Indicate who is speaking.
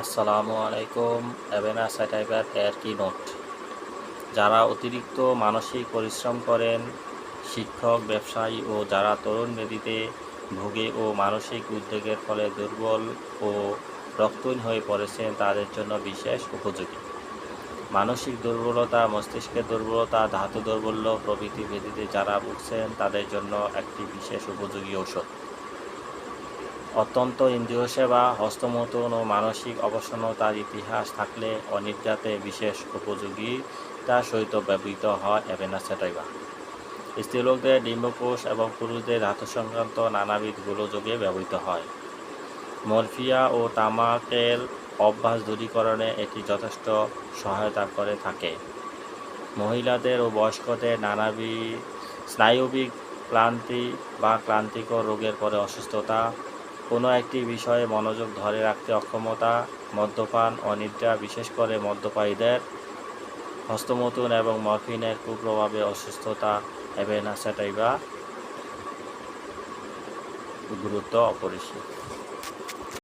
Speaker 1: আসসালামু আলাইকুম। অ্যাভেনা স্যাটাইভার এর কি নোট। যারা অতিরিক্ত মানসিক পরিশ্রম করেন, শিক্ষক, ব্যবসায়ী ও যারা তরুণ ব্যাধিতে ভোগে ও মানসিক উদ্বেগের ফলে দুর্বল ও রক্তহীন হয়ে পড়েছেন, তাদের জন্য বিশেষ উপযোগী। মানসিক দুর্বলতা, মস্তিষ্কের দুর্বলতা, ধাতু দৌর্বল্য প্রভৃতি ব্যাধিতে যারা ভুগছেন, তাদের জন্য একটি বিশেষ উপযোগী ঔষধ। অত্যন্ত ইন্দ্রিয় সেবা, হস্তমৈথুন ও মানসিক অবসন্নতার ইতিহাস থাকলে অনিদ্রাতে বিশেষ উপযোগিতার সহিত ব্যবহৃত হয় অ্যাভেনা স্যাটাইভা। স্ত্রীলোকদের ডিম্বকোষ এবং পুরুষদের ধাতু সংক্রান্ত নানাবিধ গোলযোগে ব্যবহৃত হয়। মরফিয়া ও তামাকের অভ্যাস দূরীকরণে এটি যথেষ্ট সহায়তা করে থাকে। মহিলাদের ও বয়স্কদের নানাবিধ স্নায়বিক ক্লান্তি বা ক্লান্তিকর রোগের পরে অসুস্থতা, কোনো একটি বিষয়ে মনোযোগ ধরে রাখতে অক্ষমতা, মদ্যপান, অনিদ্রা, বিশেষ করে মদ্যপায়ীদের, হস্তমৈথুন এবং মরফিনের কুপ্রভাবে অসুস্থতা, অ্যাভেনা স্যাটাইভা গুরুত্ব অপরিসীম।